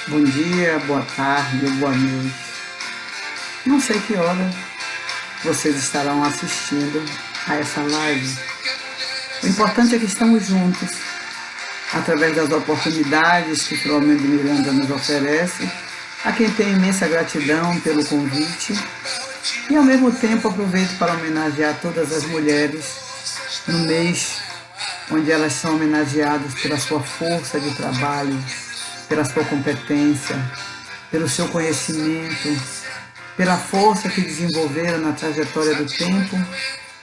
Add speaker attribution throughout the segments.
Speaker 1: Bom dia, boa tarde, boa noite. Não sei que hora vocês estarão assistindo a essa live. O importante é que estamos juntos, através das oportunidades que Filomeno de Miranda nos oferece, a quem tem imensa gratidão pelo convite e, ao mesmo tempo, aproveito para homenagear todas as mulheres no mês onde elas são homenageadas pela sua força de trabalho, pela sua competência, pelo seu conhecimento, pela força que desenvolveram na trajetória do tempo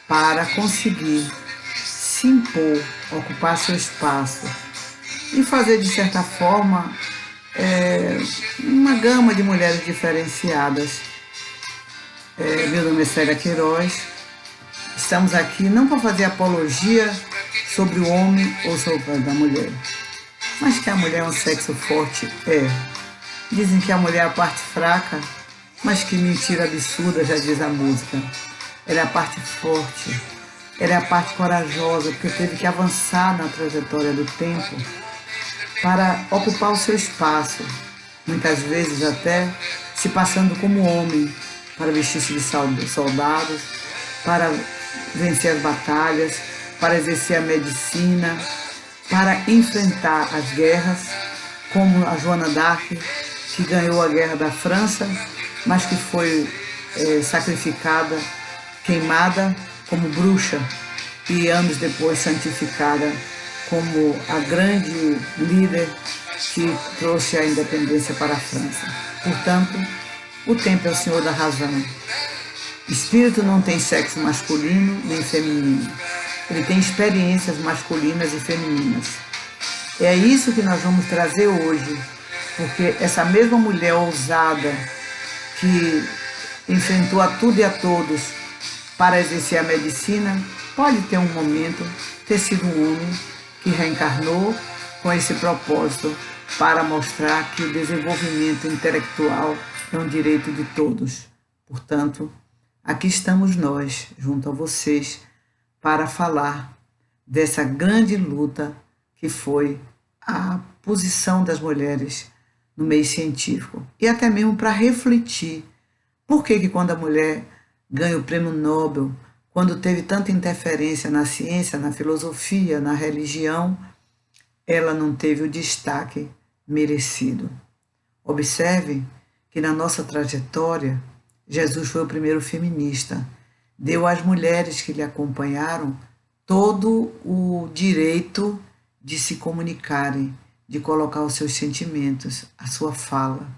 Speaker 1: para conseguir se impor, ocupar seu espaço e fazer, de certa forma, uma gama de mulheres diferenciadas. Meu nome é Célia Queiroz. Estamos aqui não para fazer apologia sobre o homem ou sobre a mulher, mas que a mulher é um sexo forte, é. Dizem que a mulher é a parte fraca, mas que mentira absurda, já diz a música. Ela é a parte forte, ela é a parte corajosa, porque teve que avançar na trajetória do tempo para ocupar o seu espaço, muitas vezes até se passando como homem, para vestir-se de soldados, para vencer as batalhas, para exercer a medicina, para enfrentar as guerras, como a Joana d'Arc, que ganhou a guerra da França, mas que foi sacrificada, queimada como bruxa e anos depois santificada como a grande líder que trouxe a independência para a França. Portanto, o tempo é o senhor da razão. Espírito não tem sexo masculino nem feminino. Ele tem experiências masculinas e femininas. É isso que nós vamos trazer hoje, porque essa mesma mulher ousada que enfrentou a tudo e a todos para exercer a medicina, pode ter um momento ter sido um homem que reencarnou com esse propósito para mostrar que o desenvolvimento intelectual é um direito de todos. Portanto, aqui estamos nós, junto a vocês, para falar dessa grande luta que foi a posição das mulheres no meio científico e até mesmo para refletir por que quando a mulher ganha o prêmio Nobel, quando teve tanta interferência na ciência, na filosofia, na religião, ela não teve o destaque merecido. Observe que na nossa trajetória, Jesus foi o primeiro feminista, deu às mulheres que lhe acompanharam todo o direito de se comunicarem, de colocar os seus sentimentos, a sua fala.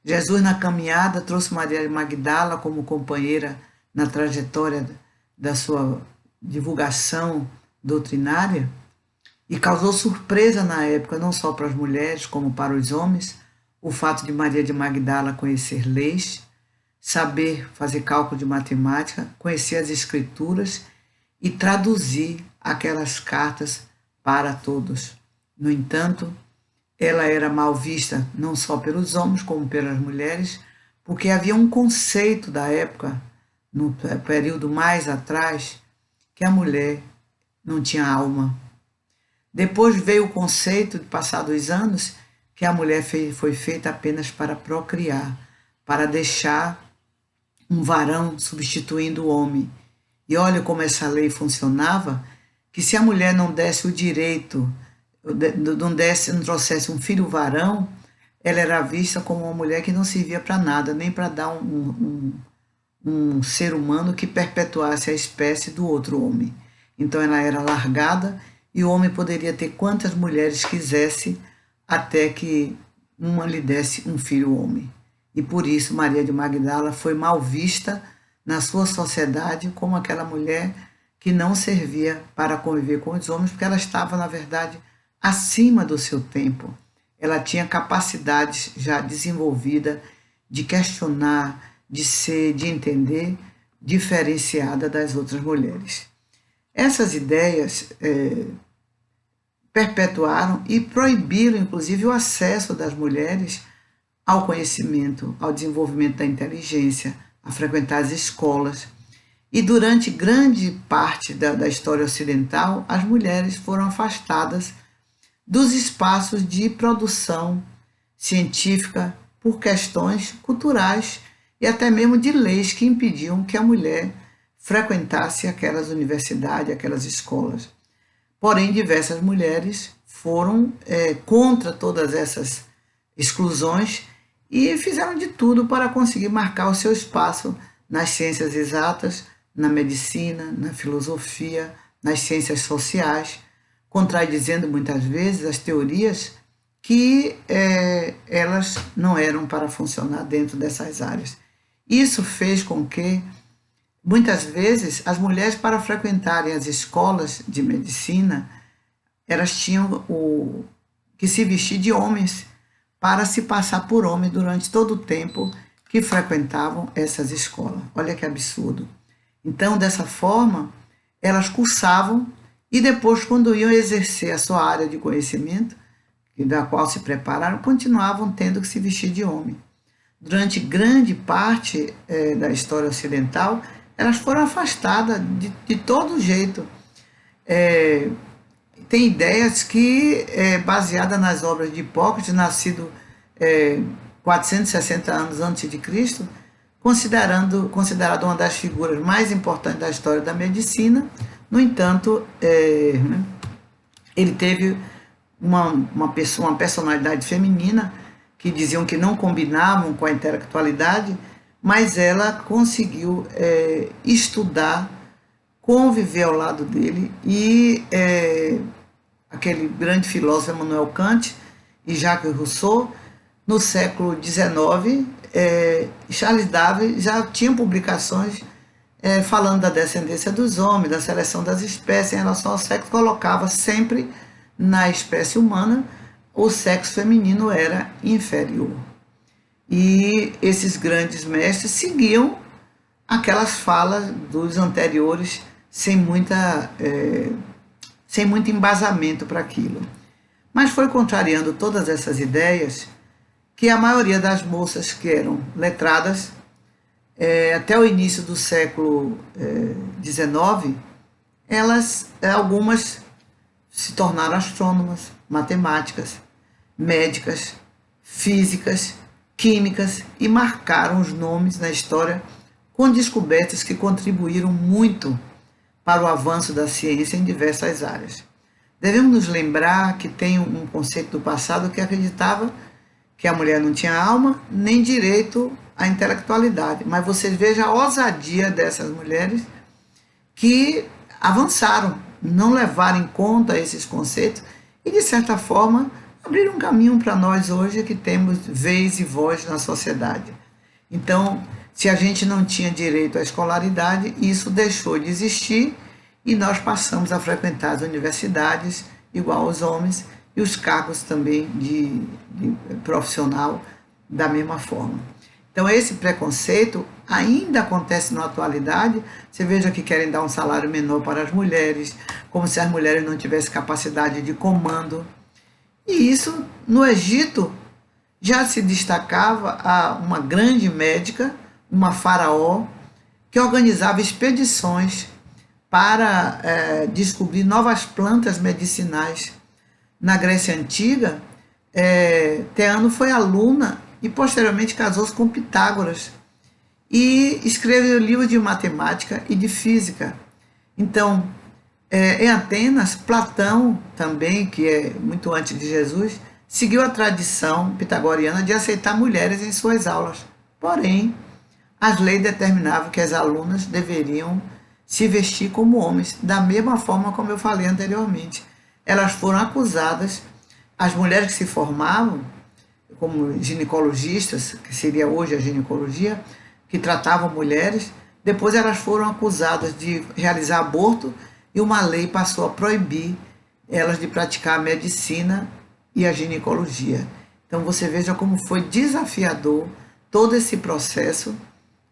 Speaker 1: Jesus, na caminhada, trouxe Maria de Magdala como companheira na trajetória da sua divulgação doutrinária e causou surpresa na época, não só para as mulheres, como para os homens, o fato de Maria de Magdala conhecer leis, saber fazer cálculo de matemática, conhecer as escrituras e traduzir aquelas cartas para todos. No entanto, ela era mal vista não só pelos homens como pelas mulheres, porque havia um conceito da época, no período mais atrás, que a mulher não tinha alma. Depois veio o conceito, de passados anos, que a mulher foi feita apenas para procriar, para deixar um varão substituindo o homem. E olha como essa lei funcionava, que se a mulher não desse o direito, não trouxesse um filho varão, ela era vista como uma mulher que não servia para nada, nem para dar um ser humano que perpetuasse a espécie do outro homem. Então ela era largada e o homem poderia ter quantas mulheres quisesse até que uma lhe desse um filho homem. E por isso Maria de Magdala foi mal vista na sua sociedade como aquela mulher que não servia para conviver com os homens, porque ela estava, na verdade, acima do seu tempo. Ela tinha capacidades já desenvolvida de questionar, de entender, diferenciada das outras mulheres. Essas ideias perpetuaram e proibiram, inclusive, o acesso das mulheres ao conhecimento, ao desenvolvimento da inteligência, a frequentar as escolas. E durante grande parte da história ocidental, as mulheres foram afastadas dos espaços de produção científica, por questões culturais e até mesmo de leis que impediam que a mulher frequentasse aquelas universidades, aquelas escolas. Porém, diversas mulheres foram contra todas essas exclusões e fizeram de tudo para conseguir marcar o seu espaço nas ciências exatas, na medicina, na filosofia, nas ciências sociais, contradizendo muitas vezes as teorias que elas não eram para funcionar dentro dessas áreas. Isso fez com que, muitas vezes, as mulheres, para frequentarem as escolas de medicina, elas tinham que se vestir de homens para se passar por homens durante todo o tempo que frequentavam essas escolas. Olha que absurdo. Então, dessa forma, elas cursavam e depois, quando iam exercer a sua área de conhecimento, da qual se prepararam, continuavam tendo que se vestir de homem. Durante grande parte da história ocidental, elas foram afastadas de todo jeito. Tem ideias que, baseadas nas obras de Hipócrates, nascido 460 anos antes de Cristo, considerado uma das figuras mais importantes da história da medicina. No entanto, ele teve uma personalidade feminina que diziam que não combinavam com a intelectualidade, mas ela conseguiu estudar, conviver ao lado dele, e aquele grande filósofo Emmanuel Kant e Jacques Rousseau, no século XIX, Charles Darwin já tinha publicações falando da descendência dos homens, da seleção das espécies em relação ao sexo, colocava sempre na espécie humana o sexo feminino era inferior. E esses grandes mestres seguiam aquelas falas dos anteriores sem muito embasamento para aquilo. Mas foi contrariando todas essas ideias que a maioria das moças que eram letradas, até o início do século XIX, algumas se tornaram astrônomas, matemáticas, médicas, físicas, químicas e marcaram os nomes na história com descobertas que contribuíram muito para o avanço da ciência em diversas áreas. Devemos nos lembrar que tem um conceito do passado que acreditava que a mulher não tinha alma nem direito à intelectualidade, mas vocês vejam a ousadia dessas mulheres que avançaram, não levaram em conta esses conceitos e, de certa forma, abriram um caminho para nós hoje que temos vez e voz na sociedade. Então, se a gente não tinha direito à escolaridade, isso deixou de existir e nós passamos a frequentar as universidades igual aos homens e os cargos também de profissional da mesma forma. Então, esse preconceito ainda acontece na atualidade. Você veja que querem dar um salário menor para as mulheres, como se as mulheres não tivessem capacidade de comando. E isso, no Egito, já se destacava uma grande médica, uma faraó, que organizava expedições para descobrir novas plantas medicinais. Na Grécia Antiga, Teano foi aluna e posteriormente casou-se com Pitágoras e escreveu livros de matemática e de física. Então, em Atenas, Platão também, que é muito antes de Jesus, seguiu a tradição pitagoriana de aceitar mulheres em suas aulas. Porém, as leis determinavam que as alunas deveriam se vestir como homens, da mesma forma como eu falei anteriormente. Elas foram acusadas, as mulheres que se formavam como ginecologistas, que seria hoje a ginecologia, que tratavam mulheres, depois elas foram acusadas de realizar aborto e uma lei passou a proibir elas de praticar a medicina e a ginecologia. Então você veja como foi desafiador todo esse processo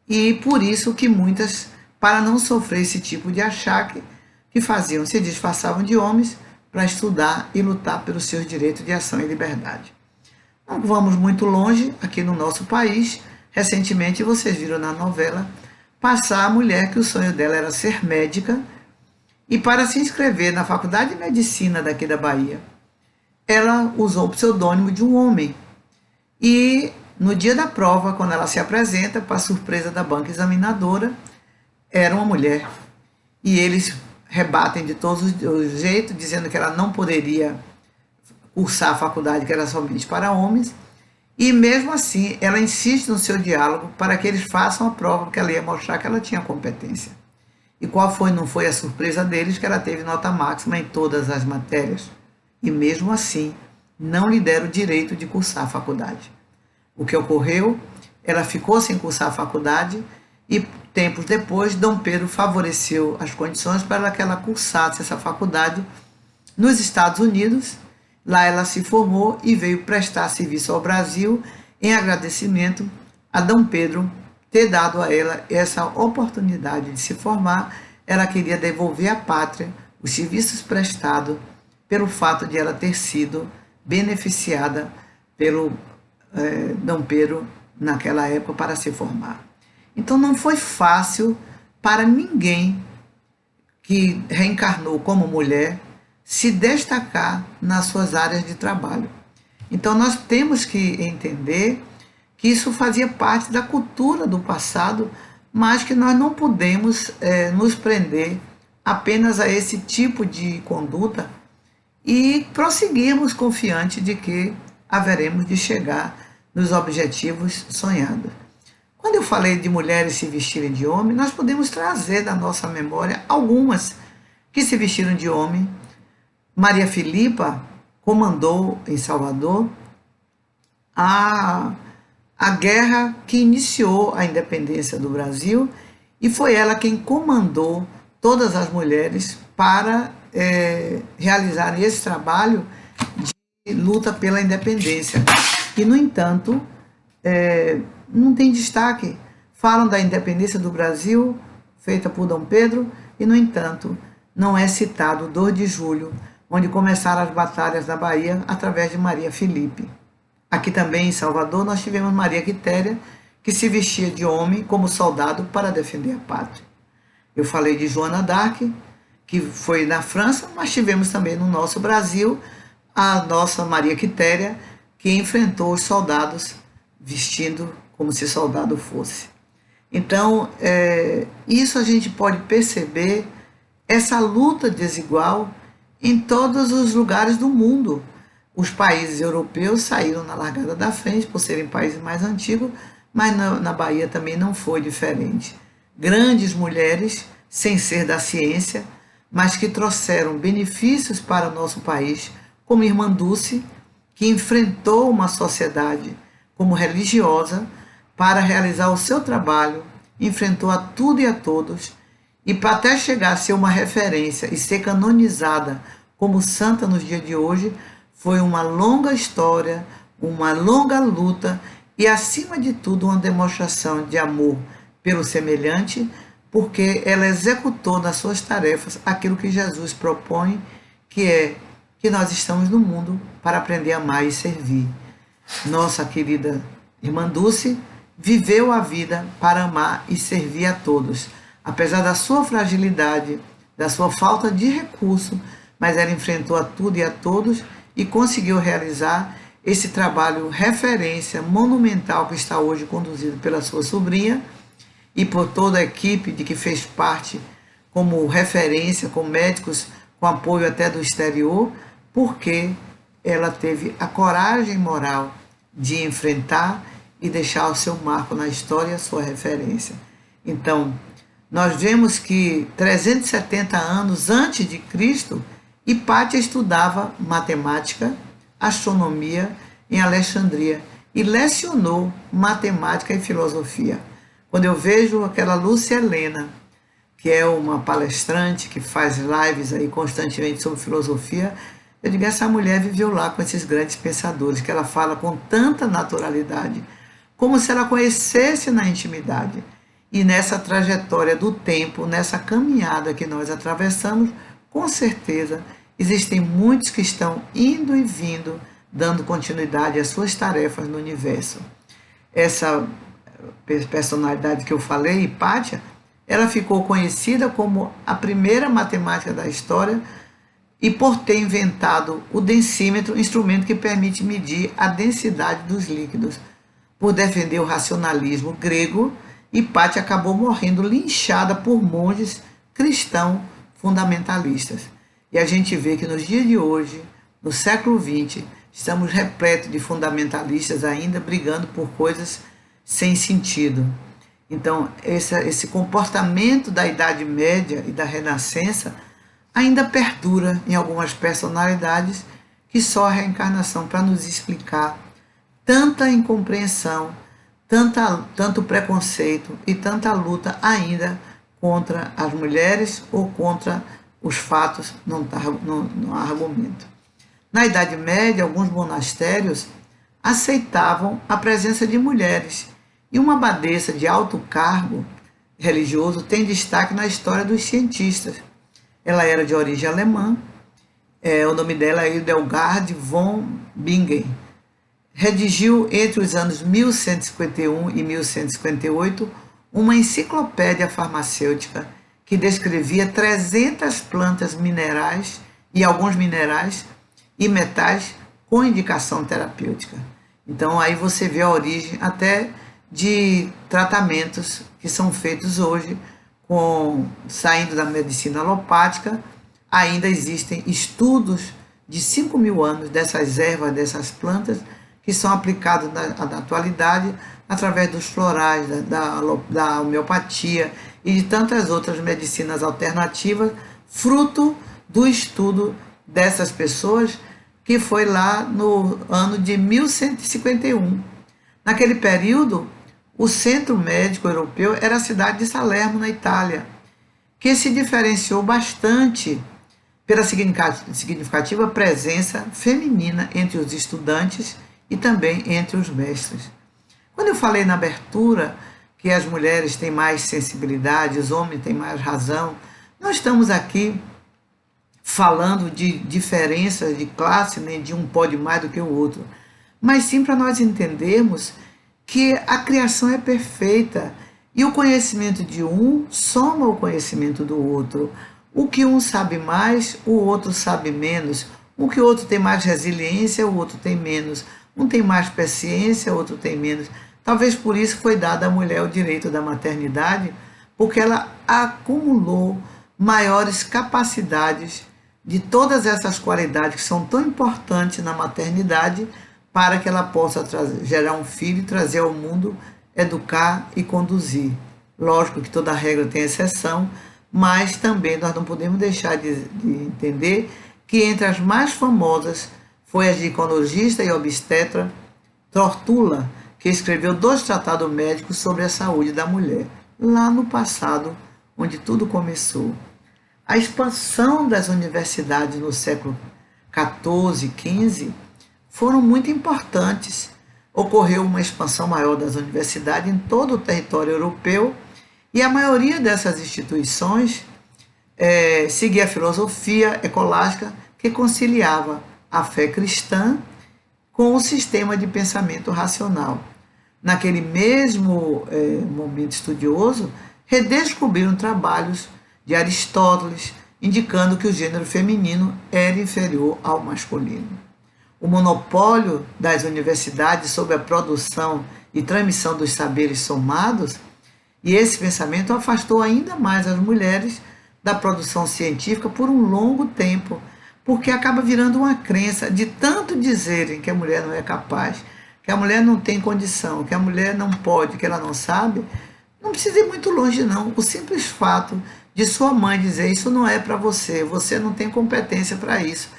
Speaker 1: e por isso que muitas, para não sofrer esse tipo de achaque, que faziam, se disfarçavam de homens para estudar e lutar pelos seus direitos de ação e liberdade. Não vamos muito longe, aqui no nosso país, recentemente vocês viram na novela passar a mulher que o sonho dela era ser médica e para se inscrever na Faculdade de Medicina daqui da Bahia, ela usou o pseudônimo de um homem E no dia da prova, quando ela se apresenta, para surpresa da banca examinadora, era uma mulher. E eles rebatem de todos os jeitos, dizendo que ela não poderia cursar a faculdade, que era somente para homens. E mesmo assim, ela insiste no seu diálogo para que eles façam a prova, porque ela ia mostrar que ela tinha competência. E qual foi, não foi a surpresa deles, que ela teve nota máxima em todas as matérias. E mesmo assim, não lhe deram o direito de cursar a faculdade. O que ocorreu? Ela ficou sem cursar a faculdade e tempos depois, Dom Pedro favoreceu as condições para que ela cursasse essa faculdade nos Estados Unidos. Lá ela se formou e veio prestar serviço ao Brasil em agradecimento a Dom Pedro ter dado a ela essa oportunidade de se formar. Ela queria devolver à pátria os serviços prestados pelo fato de ela ter sido beneficiada pelo Dom Pedro naquela época para se formar. Então não foi fácil para ninguém que reencarnou como mulher se destacar nas suas áreas de trabalho. Então nós temos que entender que isso fazia parte da cultura do passado, mas que nós não podemos nos prender apenas a esse tipo de conduta e prosseguirmos confiante de que haveremos de chegar nos objetivos sonhados. Quando eu falei de mulheres se vestirem de homem, nós podemos trazer da nossa memória algumas que se vestiram de homem. Maria Filipa comandou em Salvador a guerra que iniciou a independência do Brasil e foi ela quem comandou todas as mulheres para realizarem esse trabalho de luta pela independência. E, no entanto, não tem destaque. Falam da independência do Brasil, feita por Dom Pedro, e, no entanto, não é citado o 2 de julho, onde começaram as batalhas da Bahia através de Maria Filipe. Aqui também em Salvador nós tivemos Maria Quitéria, que se vestia de homem como soldado para defender a pátria. Eu falei de Joana d'Arc, que foi na França, mas tivemos também no nosso Brasil a nossa Maria Quitéria, que enfrentou os soldados vestindo como se soldado fosse. Então, isso a gente pode perceber, essa luta desigual em todos os lugares do mundo. Os países europeus saíram na largada da frente por serem países mais antigos, mas na Bahia também não foi diferente. Grandes mulheres, sem ser da ciência, mas que trouxeram benefícios para o nosso país, como Irmã Dulce, que enfrentou uma sociedade como religiosa para realizar o seu trabalho, enfrentou a tudo e a todos, e para até chegar a ser uma referência e ser canonizada como santa nos dias de hoje, foi uma longa história, uma longa luta e, acima de tudo, uma demonstração de amor pelo semelhante, porque ela executou nas suas tarefas aquilo que Jesus propõe, que é que nós estamos no mundo para aprender a amar e servir. Nossa querida Irmã Dulce viveu a vida para amar e servir a todos, apesar da sua fragilidade, da sua falta de recurso, mas ela enfrentou a tudo e a todos e conseguiu realizar esse trabalho referência monumental que está hoje conduzido pela sua sobrinha e por toda a equipe de que fez parte como referência, com médicos, com apoio até do exterior, porque ela teve a coragem moral de enfrentar e deixar o seu marco na história, a sua referência. Então, nós vemos que 370 anos antes de Cristo, Hipátia estudava matemática, astronomia em Alexandria e lecionou matemática e filosofia. Quando eu vejo aquela Lúcia Helena, que é uma palestrante que faz lives aí constantemente sobre filosofia, eu digo, essa mulher viveu lá com esses grandes pensadores, que ela fala com tanta naturalidade, como se ela conhecesse na intimidade. E nessa trajetória do tempo, nessa caminhada que nós atravessamos, com certeza, existem muitos que estão indo e vindo, dando continuidade às suas tarefas no universo. Essa personalidade que eu falei, Hipátia, ela ficou conhecida como a primeira matemática da história e por ter inventado o densímetro, instrumento que permite medir a densidade dos líquidos. Por defender o racionalismo grego, Hipátia acabou morrendo linchada por monges cristãos fundamentalistas. E a gente vê que nos dias de hoje, no século XX, estamos repletos de fundamentalistas ainda brigando por coisas sem sentido. Então, esse comportamento da Idade Média e da Renascença ainda perdura em algumas personalidades que só a reencarnação para nos explicar tanta incompreensão, tanto preconceito e tanta luta ainda contra as mulheres ou contra os fatos, não há argumento. Na Idade Média, alguns monastérios aceitavam a presença de mulheres, e uma abadesa de alto cargo religioso tem destaque na história dos cientistas. Ela era de origem alemã, o nome dela é Hildegard von Bingen. Redigiu entre os anos 1151 e 1158 uma enciclopédia farmacêutica que descrevia 300 plantas minerais e alguns minerais e metais com indicação terapêutica. Então aí você vê a origem até de tratamentos que são feitos hoje, saindo da medicina alopática. Ainda existem estudos de 5.000 anos dessas ervas, dessas plantas, que são aplicados na atualidade através dos florais, da homeopatia e de tantas outras medicinas alternativas, fruto do estudo dessas pessoas, que foi lá no ano de 1151. Naquele período, o centro médico europeu era a cidade de Salerno, na Itália, que se diferenciou bastante pela significativa presença feminina entre os estudantes e também entre os mestres. Quando eu falei na abertura que as mulheres têm mais sensibilidade, os homens têm mais razão, não estamos aqui falando de diferenças de classe, nem de um pode mais do que o outro, mas sim para nós entendermos que a criação é perfeita e o conhecimento de um soma o conhecimento do outro. O que um sabe mais, o outro sabe menos. O que o outro tem mais resiliência, o outro tem menos. Um tem mais paciência, o outro tem menos. Talvez por isso foi dado à mulher o direito da maternidade, porque ela acumulou maiores capacidades de todas essas qualidades que são tão importantes na maternidade, para que ela possa gerar um filho, trazer ao mundo, educar e conduzir. Lógico que toda regra tem exceção, mas também nós não podemos deixar de entender que entre as mais famosas foi a ginecologista e obstetra Tortula, que escreveu 2 tratados médicos sobre a saúde da mulher, lá no passado, onde tudo começou. A expansão das universidades no século XIV e XV foram muito importantes. Ocorreu uma expansão maior das universidades em todo o território europeu, e a maioria dessas instituições seguia a filosofia escolástica, que conciliava a fé cristã com o sistema de pensamento racional. Naquele mesmo momento estudioso, redescobriram trabalhos de Aristóteles, indicando que o gênero feminino era inferior ao masculino. O monopólio das universidades sobre a produção e transmissão dos saberes somados, e esse pensamento afastou ainda mais as mulheres da produção científica por um longo tempo, porque acaba virando uma crença de tanto dizerem que a mulher não é capaz, que a mulher não tem condição, que a mulher não pode, que ela não sabe. Não precisa ir muito longe, não. O simples fato de sua mãe dizer isso não é para você, você não tem competência para isso,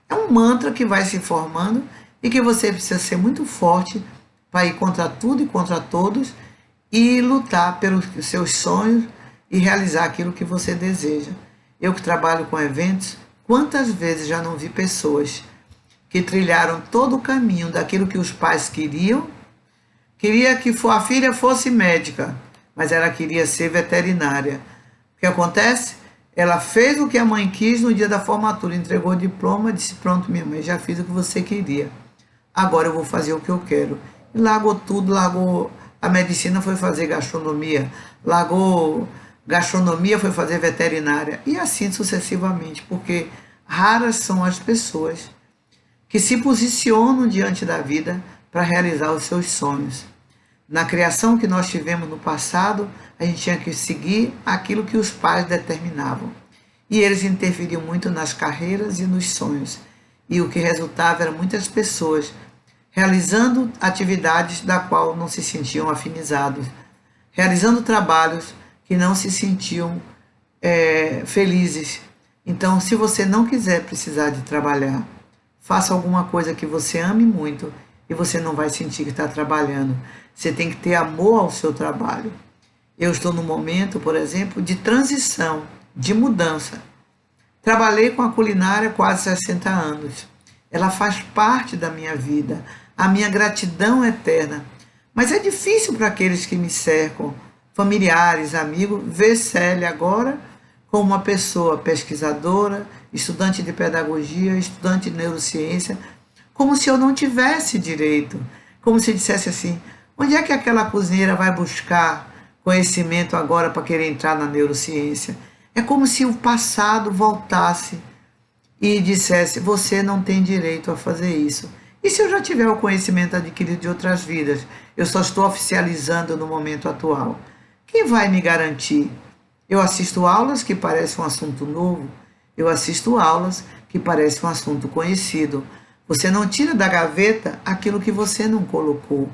Speaker 1: é um mantra que vai se formando e que você precisa ser muito forte para ir contra tudo e contra todos e lutar pelos seus sonhos e realizar aquilo que você deseja. Eu que trabalho com eventos, quantas vezes já não vi pessoas que trilharam todo o caminho daquilo que os pais queriam, queria que a filha fosse médica, mas ela queria ser veterinária. O que acontece? Ela fez o que a mãe quis no dia da formatura, entregou o diploma, disse: pronto, minha mãe, já fiz o que você queria, agora eu vou fazer o que eu quero. E largou tudo, largou a medicina, foi fazer gastronomia, largou gastronomia, foi fazer veterinária, e assim sucessivamente, porque a raras são as pessoas que se posicionam diante da vida para realizar os seus sonhos. Na criação que nós tivemos no passado, a gente tinha que seguir aquilo que os pais determinavam. E eles interferiam muito nas carreiras e nos sonhos. E o que resultava eram muitas pessoas realizando atividades da qual não se sentiam afinizados, realizando trabalhos que não se sentiam felizes. Então, se você não quiser precisar de trabalhar, faça alguma coisa que você ame muito e você não vai sentir que está trabalhando. Você tem que ter amor ao seu trabalho. Eu estou num momento, por exemplo, de transição, de mudança. Trabalhei com a culinária há quase 60 anos. Ela faz parte da minha vida, a minha gratidão eterna. Mas é difícil para aqueles que me cercam, familiares, amigos, ver Célia agora como uma pessoa pesquisadora, estudante de pedagogia, estudante de neurociência, como se eu não tivesse direito, como se dissesse assim, onde é que aquela cozinheira vai buscar conhecimento agora para querer entrar na neurociência? É como se o passado voltasse e dissesse, você não tem direito a fazer isso. E se eu já tiver o conhecimento adquirido de outras vidas, eu só estou oficializando no momento atual? Quem vai me garantir? Eu assisto aulas que parecem um assunto novo, eu assisto aulas que parecem um assunto conhecido. Você não tira da gaveta aquilo que você não colocou.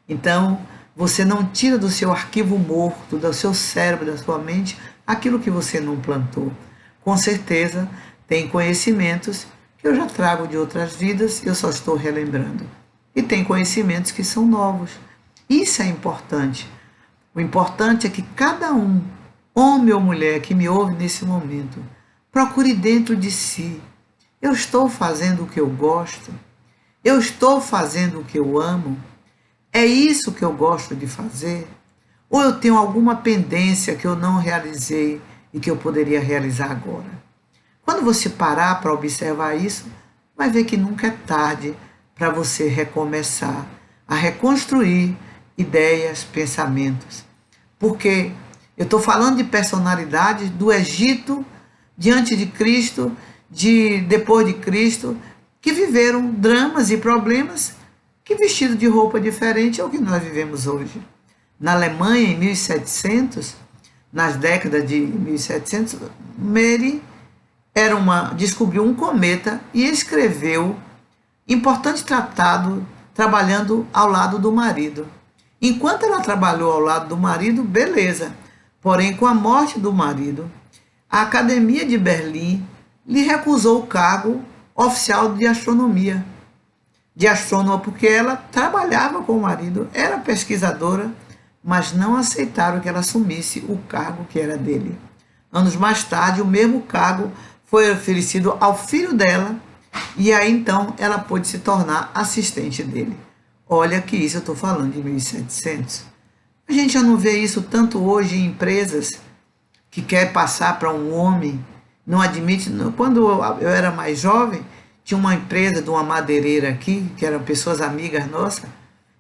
Speaker 1: Então, você não tira do seu arquivo morto, do seu cérebro, da sua mente, aquilo que você não plantou. Com certeza, tem conhecimentos que eu já trago de outras vidas e eu só estou relembrando. E tem conhecimentos que são novos. Isso é importante. O importante é que cada um, homem ou mulher que me ouve nesse momento, procure dentro de si. Eu estou fazendo o que eu gosto? Eu estou fazendo o que eu amo? É isso que eu gosto de fazer? Ou eu tenho alguma pendência que eu não realizei e que eu poderia realizar agora? Quando você parar para observar isso, vai ver que nunca é tarde para você recomeçar a reconstruir ideias, pensamentos. Porque eu estou falando de personalidades do Egito, diante de Cristo, depois de Cristo, que viveram dramas e problemas que vestido de roupa diferente é o que nós vivemos hoje. Na Alemanha, em 1700, nas décadas de 1700, Mary descobriu um cometa e escreveu importante tratado trabalhando ao lado do marido. Enquanto ela trabalhou ao lado do marido, beleza. Porém, com a morte do marido, a Academia de Berlim lhe recusou o cargo oficial de astronomia. De astrônoma, porque ela trabalhava com o marido, era pesquisadora, mas não aceitaram que ela assumisse o cargo que era dele. Anos mais tarde, o mesmo cargo foi oferecido ao filho dela, e aí então ela pôde se tornar assistente dele. Olha que isso eu estou falando de 1700. A gente já não vê isso tanto hoje em empresas que quer passar para um homem, não admite. Quando eu era mais jovem, tinha uma empresa de uma madeireira aqui, que eram pessoas amigas nossas,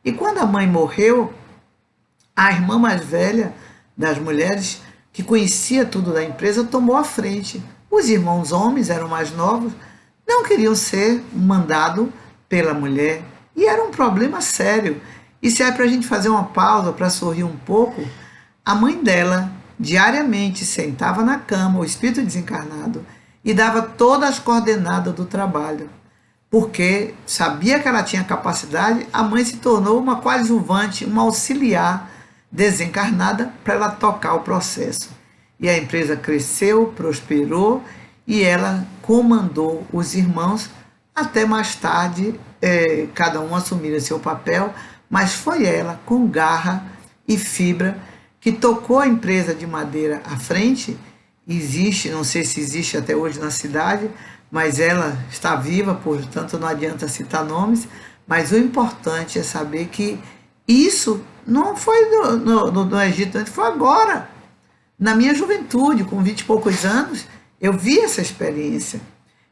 Speaker 1: e quando a mãe morreu, a irmã mais velha das mulheres, que conhecia tudo da empresa, tomou a frente. Os irmãos homens eram mais novos, não queriam ser mandados pela mulher, e era um problema sério. E se é para a gente fazer uma pausa, para sorrir um pouco, a mãe dela diariamente sentava na cama, o espírito desencarnado, e dava todas as coordenadas do trabalho. Porque sabia que ela tinha capacidade, a mãe se tornou uma coadjuvante, uma auxiliar desencarnada para ela tocar o processo. E a empresa cresceu, prosperou e ela comandou os irmãos até mais tarde, cada um assumir seu papel, mas foi ela, com garra e fibra, que tocou a empresa de madeira à frente. Existe, não sei se existe até hoje na cidade, mas ela está viva, portanto não adianta citar nomes, mas o importante é saber que isso não foi no Egito, foi agora. Na minha juventude, com 20 e poucos anos, eu vi essa experiência.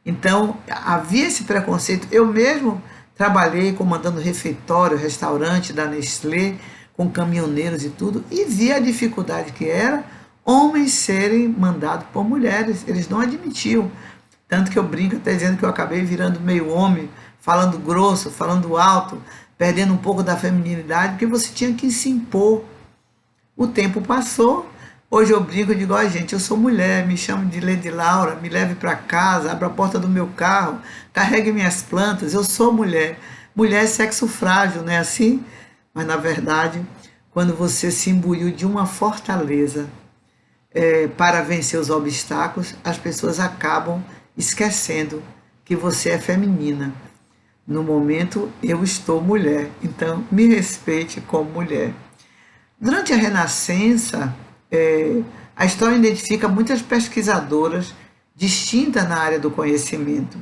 Speaker 1: Então, havia esse preconceito. Eu mesmo trabalhei comandando refeitório, restaurante da Nestlé, com caminhoneiros e tudo, e vi a dificuldade que era homens serem mandados por mulheres. Eles não admitiam. Tanto que eu brinco até dizendo que eu acabei virando meio homem, falando grosso, falando alto, perdendo um pouco da feminilidade, porque você tinha que se impor. O tempo passou, hoje eu brinco e digo, ó, gente, eu sou mulher, me chamo de Lady Laura, me leve para casa, abra a porta do meu carro, carregue minhas plantas, eu sou mulher. Mulher é sexo frágil, não é assim? Mas, na verdade, quando você se imbuiu de uma fortaleza para vencer os obstáculos, as pessoas acabam esquecendo que você é feminina. No momento, eu estou mulher, então me respeite como mulher. Durante a Renascença, a história identifica muitas pesquisadoras distintas na área do conhecimento.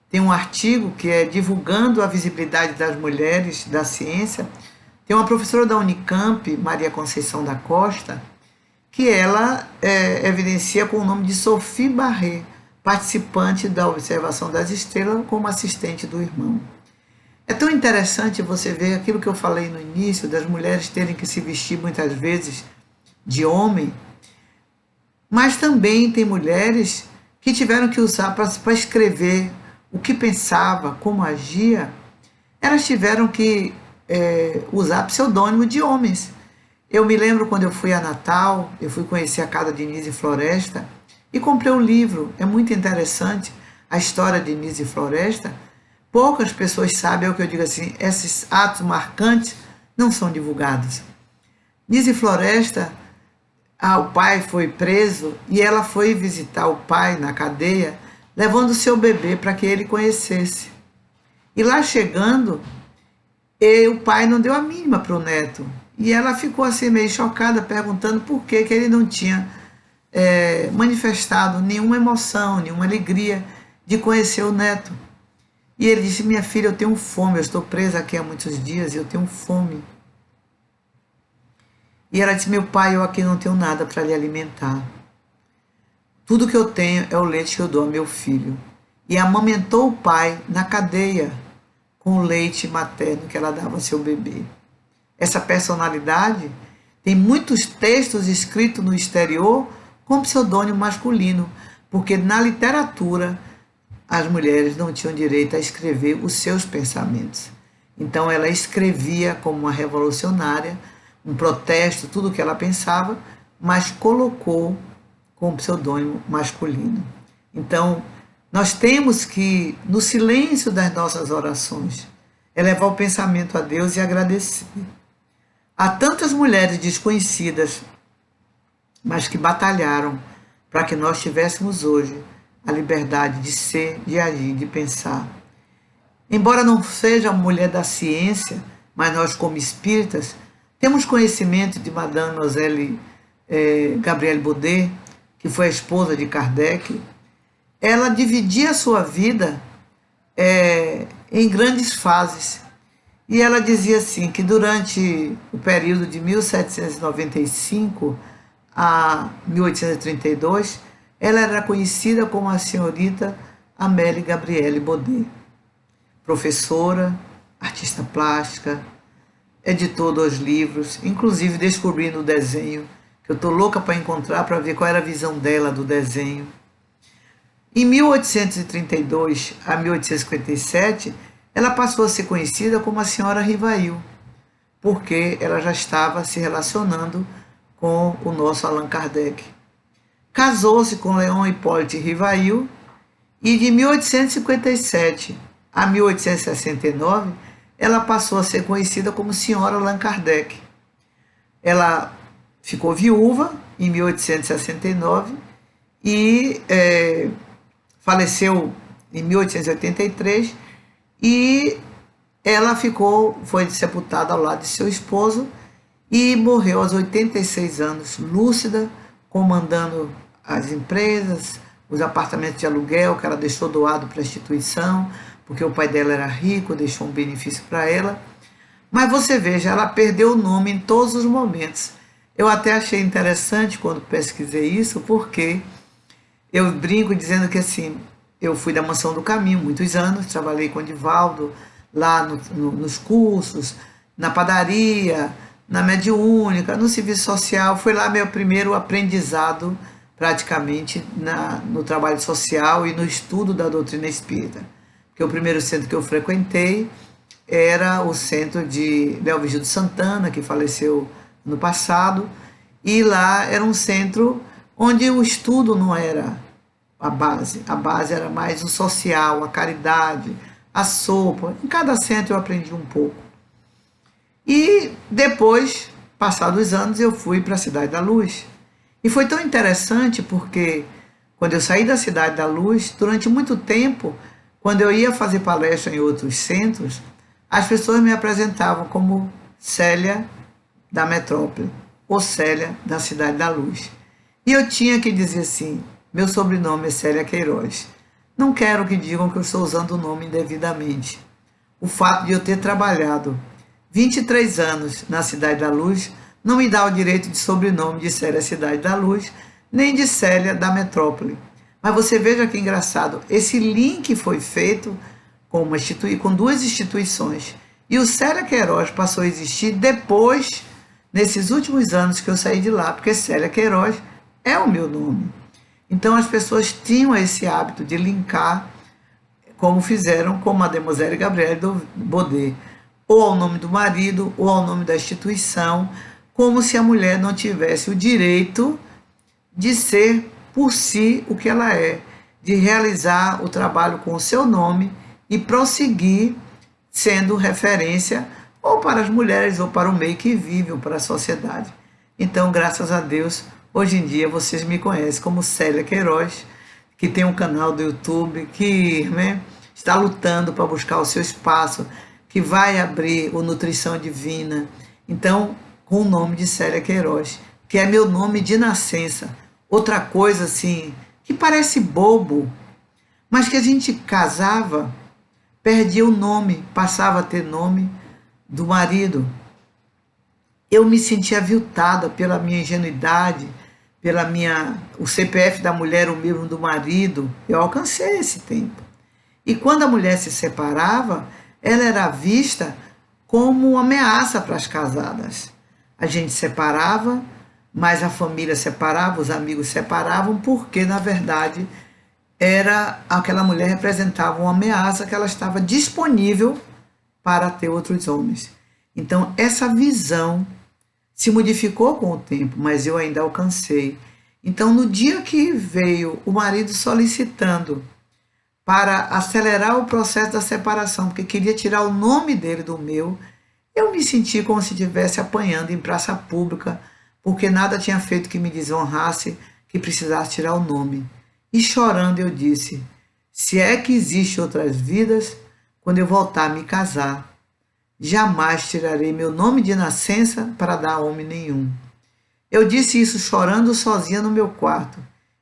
Speaker 1: Tem um artigo que é divulgando a visibilidade das mulheres da ciência. Tem uma professora da Unicamp, Maria Conceição da Costa, que ela evidencia com o nome de Sophie Barré, participante da observação das estrelas como assistente do irmão. É tão interessante você ver aquilo que eu falei no início, das mulheres terem que se vestir muitas vezes de homem, mas também tem mulheres que tiveram que usar para escrever o que pensava, como agia, elas tiveram que usar pseudônimo de homens. Eu me lembro quando eu fui a Natal, eu fui conhecer a casa de Nise Floresta e comprei um livro, é muito interessante a história de Nise Floresta. Poucas pessoas sabem, é o que eu digo assim, esses atos marcantes não são divulgados. Nise Floresta, o pai foi preso e ela foi visitar o pai na cadeia, levando o seu bebê para que ele conhecesse. E lá chegando, o pai não deu a mínima para o neto. E ela ficou assim meio chocada, perguntando por que ele não tinha manifestado nenhuma emoção, nenhuma alegria de conhecer o neto. E ele disse, minha filha, eu tenho fome, eu estou presa aqui há muitos dias e eu tenho fome. E ela disse, meu pai, eu aqui não tenho nada para lhe alimentar. Tudo que eu tenho é o leite que eu dou ao meu filho. E amamentou o pai na cadeia com o leite materno que ela dava ao seu bebê. Essa personalidade tem muitos textos escritos no exterior com pseudônimo masculino, porque na literatura as mulheres não tinham direito a escrever os seus pensamentos. Então ela escrevia como uma revolucionária, um protesto, tudo o que ela pensava, mas colocou com pseudônimo masculino. Então, nós temos que, no silêncio das nossas orações, elevar o pensamento a Deus e agradecer. Há tantas mulheres desconhecidas, mas que batalharam para que nós tivéssemos hoje a liberdade de ser, de agir, de pensar. Embora não seja uma mulher da ciência, mas nós, como espíritas, temos conhecimento de Madame Noiselle Gabrielle Baudet, que foi a esposa de Kardec. Ela dividia a sua vida em grandes fases. E ela dizia assim, que durante o período de 1795 a 1832, ela era conhecida como a senhorita Amélie Gabrielle Baudet. Professora, artista plástica, editor dos livros, inclusive descobrindo o desenho, que eu estou louca para encontrar, para ver qual era a visão dela do desenho. Em 1832 a 1857, ela passou a ser conhecida como a senhora Rivail, porque ela já estava se relacionando com o nosso Allan Kardec. Casou-se com Leon Hippolyte Rivail e de 1857 a 1869, ela passou a ser conhecida como senhora Allan Kardec. Ela ficou viúva em 1869 e faleceu em 1883 e ela foi sepultada ao lado de seu esposo e morreu aos 86 anos, lúcida, comandando as empresas, os apartamentos de aluguel que ela deixou doado para a instituição, porque o pai dela era rico, deixou um benefício para ela. Mas você veja, ela perdeu o nome em todos os momentos. Eu até achei interessante quando pesquisei isso, porque eu brinco dizendo que assim, eu fui da Mansão do Caminho muitos anos, trabalhei com o Divaldo lá nos cursos, na padaria, na mediúnica, no serviço social. Foi lá meu primeiro aprendizado praticamente no trabalho social e no estudo da doutrina espírita. Porque o primeiro centro que eu frequentei era o centro de Léo Vigílio Santana, que faleceu no passado, e lá era um centro onde o estudo não era a base era mais o social, a caridade, a sopa. Em cada centro eu aprendi um pouco. E depois, passados os anos, eu fui para a Cidade da Luz. E foi tão interessante porque quando eu saí da Cidade da Luz, durante muito tempo, quando eu ia fazer palestra em outros centros, as pessoas me apresentavam como Célia da Metrópole ou Célia da Cidade da Luz. E eu tinha que dizer assim: meu sobrenome é Célia Queiroz. Não quero que digam que eu estou usando o nome indevidamente. O fato de eu ter trabalhado 23 anos na Cidade da Luz não me dá o direito de sobrenome de Célia Cidade da Luz, nem de Célia da Metrópole. Mas você veja que engraçado, esse link foi feito com duas instituições. E o Célia Queiroz passou a existir depois, nesses últimos anos que eu saí de lá, porque Célia Queiroz é o meu nome. Então as pessoas tinham esse hábito de linkar, como fizeram com Mademoiselle Gabrielle Baudet, ou ao nome do marido, ou ao nome da instituição, como se a mulher não tivesse o direito de ser por si o que ela é, de realizar o trabalho com o seu nome e prosseguir sendo referência ou para as mulheres ou para o meio que vive ou para a sociedade. Então, graças a Deus, hoje em dia vocês me conhecem como Célia Queiroz, que tem um canal do YouTube, que está lutando para buscar o seu espaço, que vai abrir o Nutrição Divina. Então, com o nome de Célia Queiroz, que é meu nome de nascença. Outra coisa assim, que parece bobo, mas que a gente casava, perdia o nome, passava a ter nome do marido. Eu me sentia aviltada pela minha ingenuidade, o CPF da mulher, o mesmo do marido. Eu alcancei esse tempo. E quando a mulher se separava, ela era vista como uma ameaça para as casadas. A gente separava, mas a família separava, os amigos separavam, porque, na verdade, aquela mulher representava uma ameaça, que ela estava disponível para ter outros homens. Então, essa visão se modificou com o tempo, mas eu ainda alcancei. Então, no dia que veio o marido solicitando para acelerar o processo da separação, porque queria tirar o nome dele do meu, eu me senti como se estivesse apanhando em praça pública, porque nada tinha feito que me desonrasse, que precisasse tirar o nome. E chorando eu disse: se é que existem outras vidas, quando eu voltar a me casar, jamais tirarei meu nome de nascença para dar a homem nenhum. Eu disse isso chorando sozinha no meu quarto.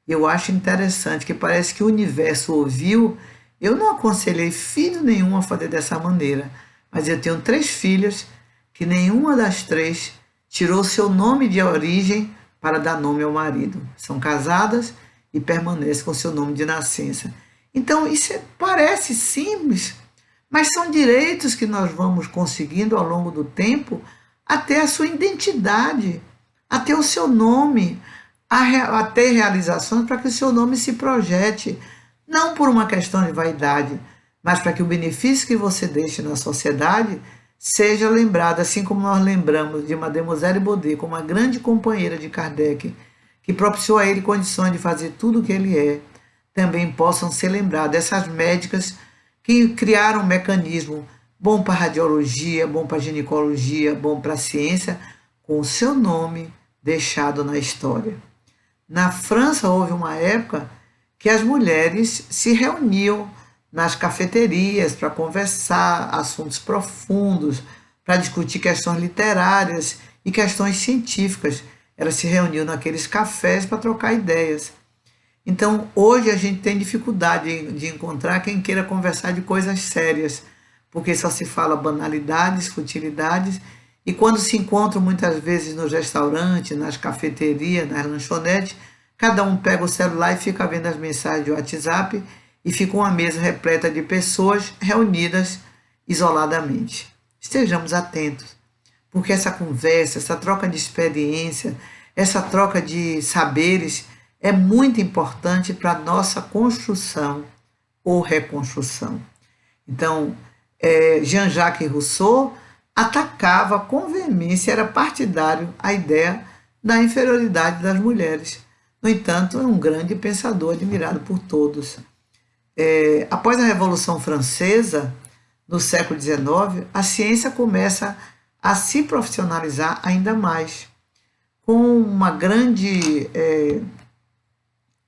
Speaker 1: Eu acho interessante que parece que o universo ouviu. Eu não aconselhei filho nenhum a fazer dessa maneira, mas eu tenho 3 filhas que nenhuma das 3 tirou seu nome de origem para dar nome ao marido. São casadas e permanecem com seu nome de nascença. Então isso parece simples, mas são direitos que nós vamos conseguindo ao longo do tempo a ter a sua identidade, a ter o seu nome, a ter realizações para que o seu nome se projete, não por uma questão de vaidade, mas para que o benefício que você deixe na sociedade seja lembrado, assim como nós lembramos de Mademoiselle Baudet como uma grande companheira de Kardec, que propiciou a ele condições de fazer tudo o que ele é. Também possam ser lembradas essas médicas que criaram um mecanismo bom para a radiologia, bom para a ginecologia, bom para a ciência, com o seu nome deixado na história. Na França houve uma época que as mulheres se reuniam nas cafeterias para conversar assuntos profundos, para discutir questões literárias e questões científicas. Elas se reuniam naqueles cafés para trocar ideias. Então, hoje a gente tem dificuldade de encontrar quem queira conversar de coisas sérias, porque só se fala banalidades, futilidades, e quando se encontram muitas vezes nos restaurantes, nas cafeterias, nas lanchonetes, cada um pega o celular e fica vendo as mensagens de WhatsApp e fica uma mesa repleta de pessoas reunidas isoladamente. Estejamos atentos, porque essa conversa, essa troca de experiência, essa troca de saberes é muito importante para a nossa construção ou reconstrução. Então, Jean-Jacques Rousseau atacava com veemência, era partidário a ideia da inferioridade das mulheres. No entanto, é um grande pensador admirado por todos. Após a Revolução Francesa, no século XIX, a ciência começa a se profissionalizar ainda mais, com um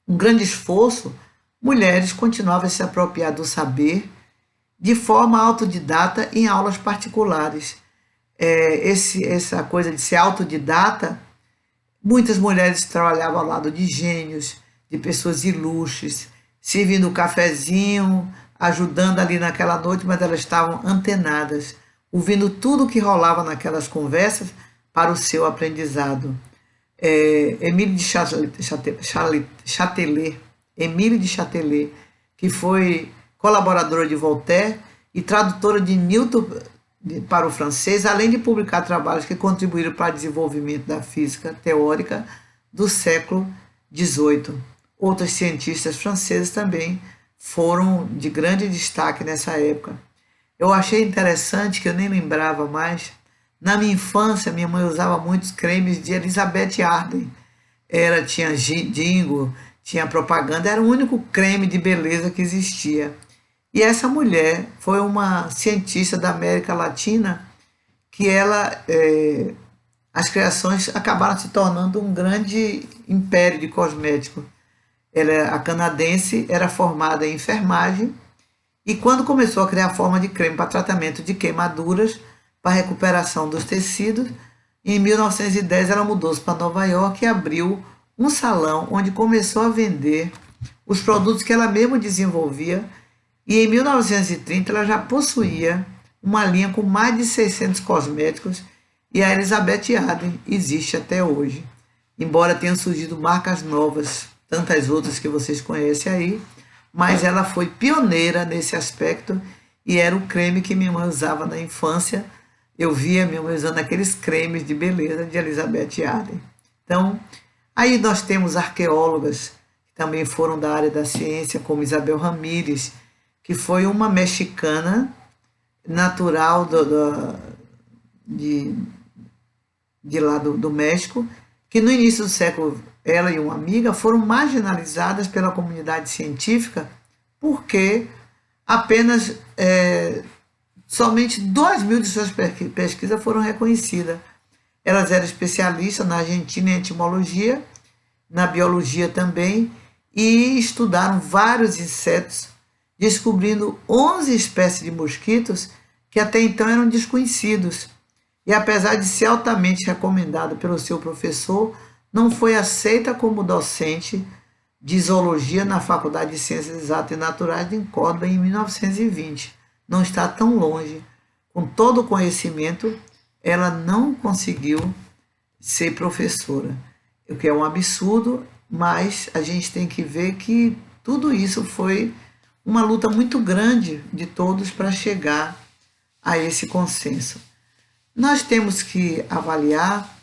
Speaker 1: grande esforço. Mulheres continuavam a se apropriar do saber de forma autodidata em aulas particulares. Essa coisa de ser autodidata, muitas mulheres trabalhavam ao lado de gênios, de pessoas ilustres, servindo um cafezinho, ajudando ali naquela noite, mas elas estavam antenadas, ouvindo tudo o que rolava naquelas conversas para o seu aprendizado. Émile de Châtelet, que foi colaboradora de Voltaire e tradutora de Newton para o francês, além de publicar trabalhos que contribuíram para o desenvolvimento da física teórica do século XVIII. Outros cientistas franceses também foram de grande destaque nessa época. Eu achei interessante, que eu nem lembrava mais, na minha infância, minha mãe usava muitos cremes de Elizabeth Arden. Tinha Dingo, tinha propaganda, era o único creme de beleza que existia. E essa mulher foi uma cientista da América Latina que as criações acabaram se tornando um grande império de cosméticos. A canadense, era formada em enfermagem e quando começou a criar forma de creme para tratamento de queimaduras, para recuperação dos tecidos, em 1910 ela mudou-se para Nova York e abriu um salão onde começou a vender os produtos que ela mesma desenvolvia, e em 1930 ela já possuía uma linha com mais de 600 cosméticos, e a Elizabeth Arden existe até hoje. Embora tenham surgido marcas novas, tantas outras que vocês conhecem aí, mas ela foi pioneira nesse aspecto e era o creme que minha mãe usava na infância. Eu via minha mãe usando aqueles cremes de beleza de Elizabeth Arden. Então, aí nós temos arqueólogas que também foram da área da ciência, como Isabel Ramírez, que foi uma mexicana natural de lá do México, que no início do século, ela e uma amiga foram marginalizadas pela comunidade científica porque apenas somente 2.000 de suas pesquisas foram reconhecidas. Elas eram especialistas na Argentina em etimologia, na biologia também, e estudaram vários insetos, descobrindo 11 espécies de mosquitos que até então eram desconhecidos. E apesar de ser altamente recomendado pelo seu professor, não foi aceita como docente de zoologia na Faculdade de Ciências Exatas e Naturais de Córdoba em 1920. Não está tão longe. Com todo o conhecimento, ela não conseguiu ser professora, o que é um absurdo, mas a gente tem que ver que tudo isso foi uma luta muito grande de todos para chegar a esse consenso. Nós temos que avaliar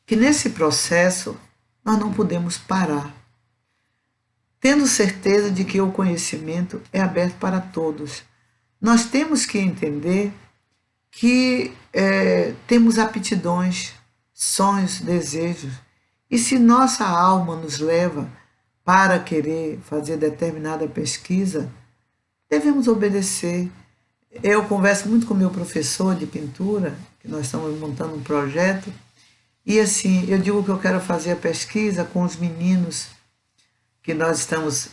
Speaker 1: que nesse processo nós não podemos parar, tendo certeza de que o conhecimento é aberto para todos. Nós temos que entender que temos aptidões, sonhos, desejos, e se nossa alma nos leva para querer fazer determinada pesquisa, devemos obedecer. Eu converso muito com meu professor de pintura, que nós estamos montando um projeto, e assim, eu digo que eu quero fazer a pesquisa com os meninos que nós estamos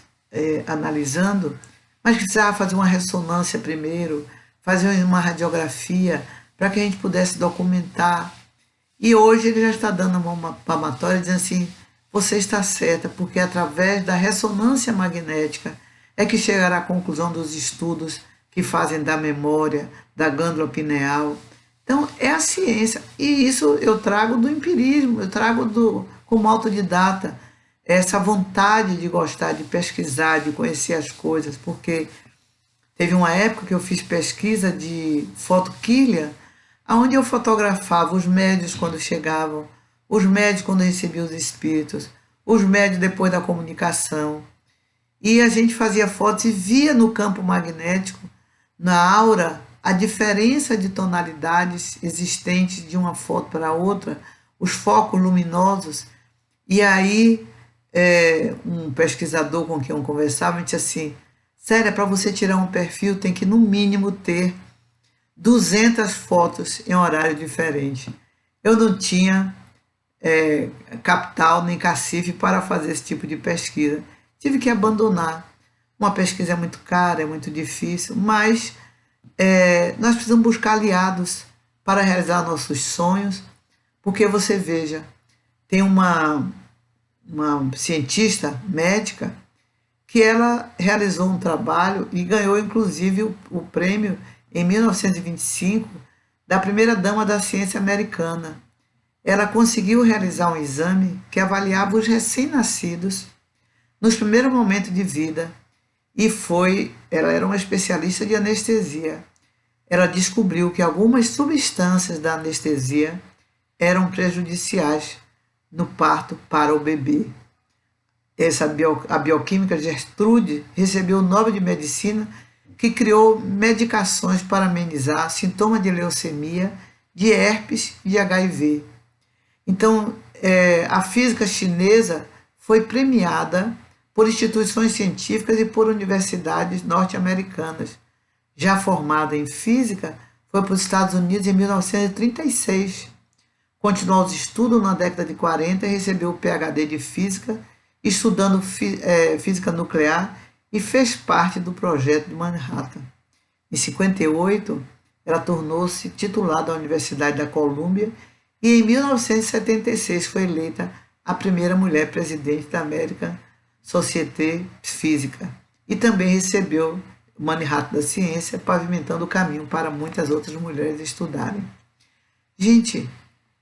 Speaker 1: analisando, mas que precisava fazer uma ressonância primeiro, fazer uma radiografia, para que a gente pudesse documentar. E hoje ele já está dando uma palmatória dizendo assim, você está certa, porque através da ressonância magnética é que chegará à conclusão dos estudos que fazem da memória, da glândula pineal. Então, é a ciência. E isso eu trago do empirismo, eu trago como autodidata, essa vontade de gostar, de pesquisar, de conhecer as coisas, porque teve uma época que eu fiz pesquisa de fotoquília, onde eu fotografava os médios quando chegavam, os médios quando recebiam os espíritos, os médios depois da comunicação. E a gente fazia fotos e via no campo magnético, na aura, a diferença de tonalidades existentes de uma foto para outra, os focos luminosos. E aí, um pesquisador com quem eu conversava me disse assim: Célia, para você tirar um perfil tem que no mínimo ter 200 fotos em horário diferente. Eu não tinha capital nem cacife para fazer esse tipo de pesquisa. Tive que abandonar. Uma pesquisa é muito cara, é muito difícil, mas nós precisamos buscar aliados para realizar nossos sonhos, porque você veja, tem uma cientista médica que ela realizou um trabalho e ganhou inclusive o prêmio em 1925 da primeira dama da ciência americana. Ela conseguiu realizar um exame que avaliava os recém-nascidos nos primeiros momentos de vida e ela era uma especialista de anestesia. Ela descobriu que algumas substâncias da anestesia eram prejudiciais no parto para o bebê. A bioquímica Gertrude recebeu o Nobel de Medicina, que criou medicações para amenizar sintomas de leucemia, de herpes e de HIV. Então, a física chinesa foi premiada por instituições científicas e por universidades norte-americanas. Já formada em física, foi para os Estados Unidos em 1936. Continuou os estudos na década de 40 e recebeu o PhD de física, estudando física nuclear, e fez parte do projeto de Manhattan. Em 58, ela tornou-se titular da Universidade da Colômbia e em 1976 foi eleita a primeira mulher presidente da American Society Física e também recebeu o Manhattan da Ciência, pavimentando o caminho para muitas outras mulheres estudarem. Gente,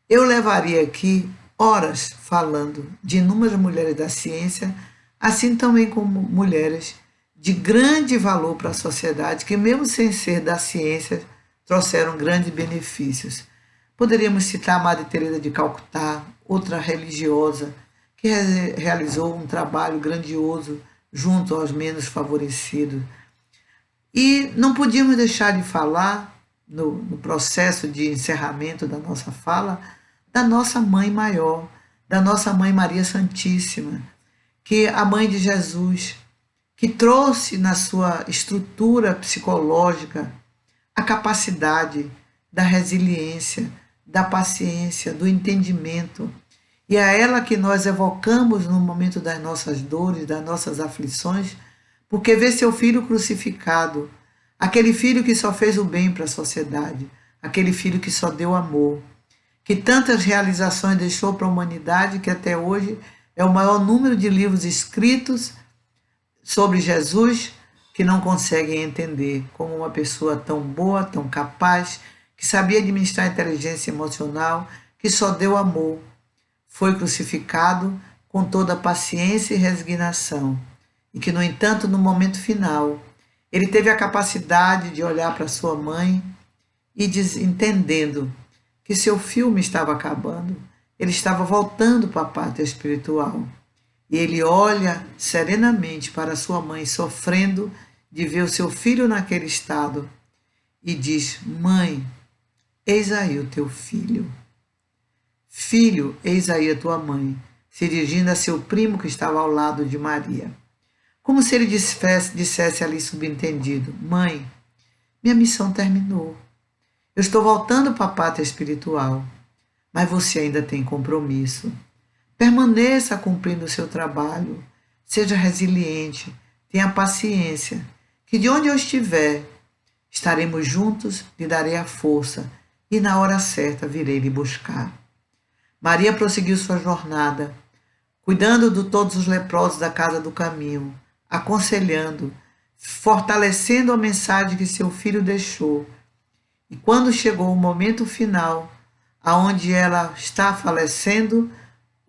Speaker 1: eu levaria aqui horas falando de inúmeras mulheres da ciência, assim também como mulheres de grande valor para a sociedade, que mesmo sem ser da ciência, trouxeram grandes benefícios. Poderíamos citar a Madre Teresa de Calcutá, outra religiosa, que realizou um trabalho grandioso junto aos menos favorecidos. E não podíamos deixar de falar, no processo de encerramento da nossa fala, da nossa Mãe Maior, da nossa Mãe Maria Santíssima, que é a Mãe de Jesus, que trouxe na sua estrutura psicológica a capacidade da resiliência, da paciência, do entendimento. E é ela que nós evocamos no momento das nossas dores, das nossas aflições, porque vê seu filho crucificado, aquele filho que só fez o bem para a sociedade, aquele filho que só deu amor, que tantas realizações deixou para a humanidade, que até hoje é o maior número de livros escritos sobre Jesus que não conseguem entender como uma pessoa tão boa, tão capaz, que sabia administrar a inteligência emocional, que só deu amor, foi crucificado com toda a paciência e resignação, e que, no entanto, no momento final, ele teve a capacidade de olhar para sua mãe e entendendo que seu filme estava acabando, ele estava voltando para a pátria espiritual. E ele olha serenamente para sua mãe, sofrendo de ver o seu filho naquele estado, e diz: Mãe, eis aí o teu filho. Filho, eis aí a tua mãe, se dirigindo a seu primo que estava ao lado de Maria. Como se ele dissesse ali subentendido: Mãe, minha missão terminou. Eu estou voltando para a pátria espiritual, mas você ainda tem compromisso. Permaneça cumprindo o seu trabalho, seja resiliente, tenha paciência, que de onde eu estiver, estaremos juntos, lhe darei a força e na hora certa virei lhe buscar. Maria prosseguiu sua jornada, cuidando de todos os leprosos da casa do caminho, aconselhando, fortalecendo a mensagem que seu filho deixou. E quando chegou o momento final, aonde ela está falecendo,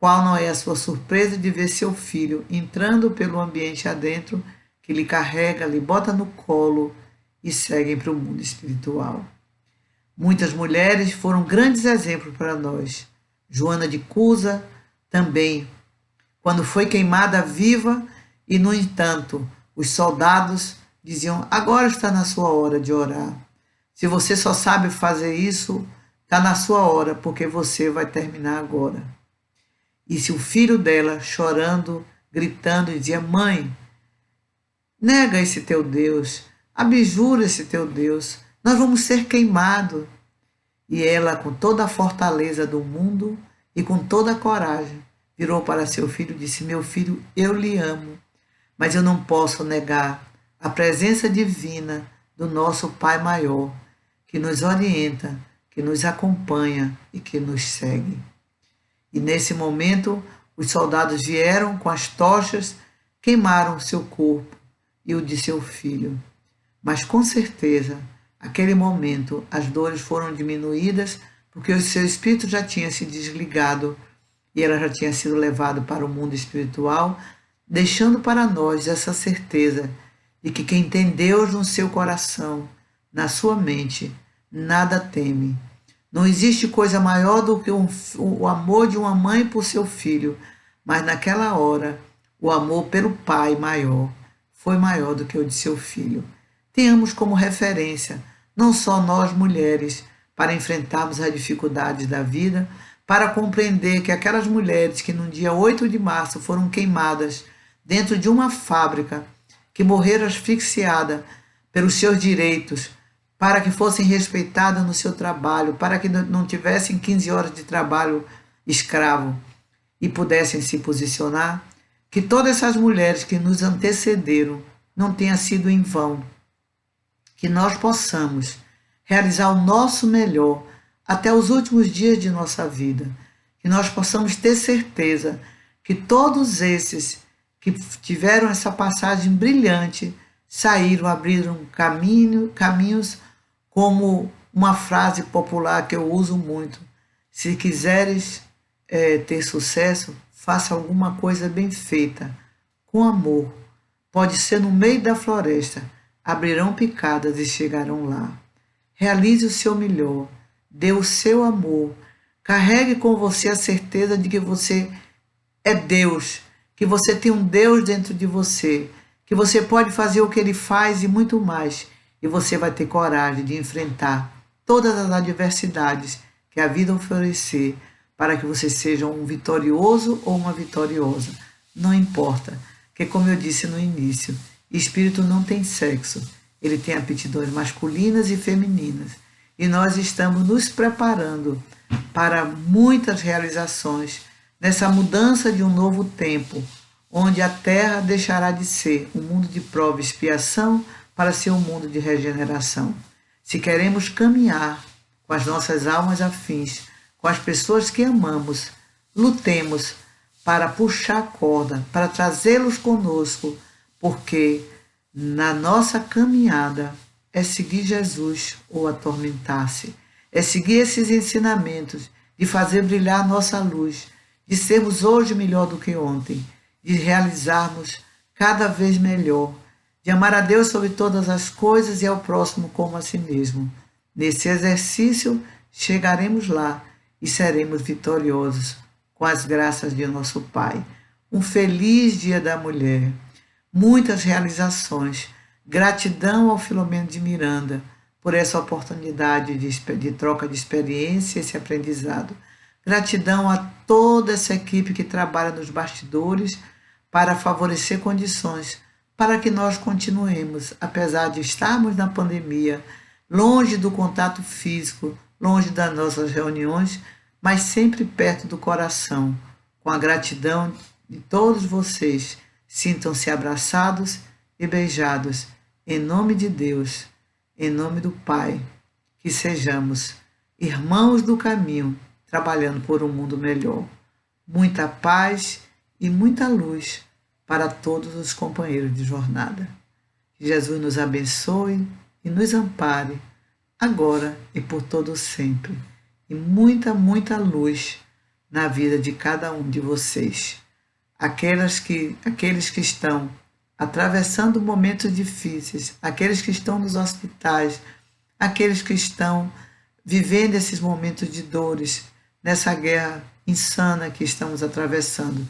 Speaker 1: qual não é a sua surpresa de ver seu filho entrando pelo ambiente adentro, que lhe carrega, lhe bota no colo e seguem para o mundo espiritual. Muitas mulheres foram grandes exemplos para nós. Joana de Cusa também, quando foi queimada viva, e, no entanto, os soldados diziam: agora está na sua hora de orar. Se você só sabe fazer isso, está na sua hora, porque você vai terminar agora. E se o filho dela, chorando, gritando, dizia: mãe, nega esse teu Deus, abjura esse teu Deus, nós vamos ser queimados. E ela, com toda a fortaleza do mundo e com toda a coragem, virou para seu filho e disse: meu filho, eu lhe amo, mas eu não posso negar a presença divina do nosso Pai maior, que nos orienta, que nos acompanha e que nos segue. E nesse momento, os soldados vieram com as tochas, queimaram seu corpo e o de seu filho. Mas com certeza, naquele momento, as dores foram diminuídas, porque o seu espírito já tinha se desligado e ela já tinha sido levada para o mundo espiritual, deixando para nós essa certeza de que quem tem Deus no seu coração, na sua mente, nada teme. Não existe coisa maior do que o amor de uma mãe por seu filho, mas naquela hora, o amor pelo pai maior foi maior do que o de seu filho. Tenhamos como referência, não só nós mulheres, para enfrentarmos as dificuldades da vida, para compreender que aquelas mulheres que no dia 8 de março foram queimadas dentro de uma fábrica, que morreram asfixiadas pelos seus direitos, para que fossem respeitadas no seu trabalho, para que não tivessem 15 horas de trabalho escravo e pudessem se posicionar, que todas essas mulheres que nos antecederam não tenha sido em vão, que nós possamos realizar o nosso melhor até os últimos dias de nossa vida, que nós possamos ter certeza que todos esses que tiveram essa passagem brilhante saíram, abriram caminhos, como uma frase popular que eu uso muito: se quiseres ter sucesso, faça alguma coisa bem feita, com amor. Pode ser no meio da floresta, abrirão picadas e chegarão lá. Realize o seu melhor, dê o seu amor, carregue com você a certeza de que você é Deus, que você tem um Deus dentro de você, que você pode fazer o que Ele faz e muito mais, e você vai ter coragem de enfrentar todas as adversidades que a vida oferecer, para que você seja um vitorioso ou uma vitoriosa. Não importa, que como eu disse no início, espírito não tem sexo, ele tem aptidões masculinas e femininas, e nós estamos nos preparando para muitas realizações nessa mudança de um novo tempo, onde a terra deixará de ser um mundo de prova e expiação para ser um mundo de regeneração. Se queremos caminhar com as nossas almas afins, com as pessoas que amamos, lutemos para puxar a corda, para trazê-los conosco, porque na nossa caminhada é seguir Jesus ou atormentar-se, é seguir esses ensinamentos, de fazer brilhar nossa luz, de sermos hoje melhor do que ontem, de realizarmos cada vez melhor, de amar a Deus sobre todas as coisas e ao próximo como a si mesmo. Nesse exercício, chegaremos lá e seremos vitoriosos com as graças de nosso Pai. Um feliz Dia da Mulher, muitas realizações, gratidão ao Filomeno de Miranda por essa oportunidade de troca de experiência, esse aprendizado. Gratidão a toda essa equipe que trabalha nos bastidores para favorecer condições para que nós continuemos, apesar de estarmos na pandemia, longe do contato físico, longe das nossas reuniões, mas sempre perto do coração, com a gratidão de todos vocês. Sintam-se abraçados e beijados, em nome de Deus, em nome do Pai, que sejamos irmãos do caminho, trabalhando por um mundo melhor. Muita paz e muita luz para todos os companheiros de jornada. Que Jesus nos abençoe e nos ampare, agora e por todo sempre. E muita, muita luz na vida de cada um de vocês. Aqueles que estão atravessando momentos difíceis, aqueles que estão nos hospitais, aqueles que estão vivendo esses momentos de dores, nessa guerra insana que estamos atravessando.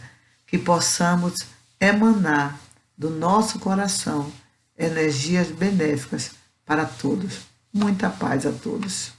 Speaker 1: que possamos emanar do nosso coração energias benéficas para todos. Muita paz a todos.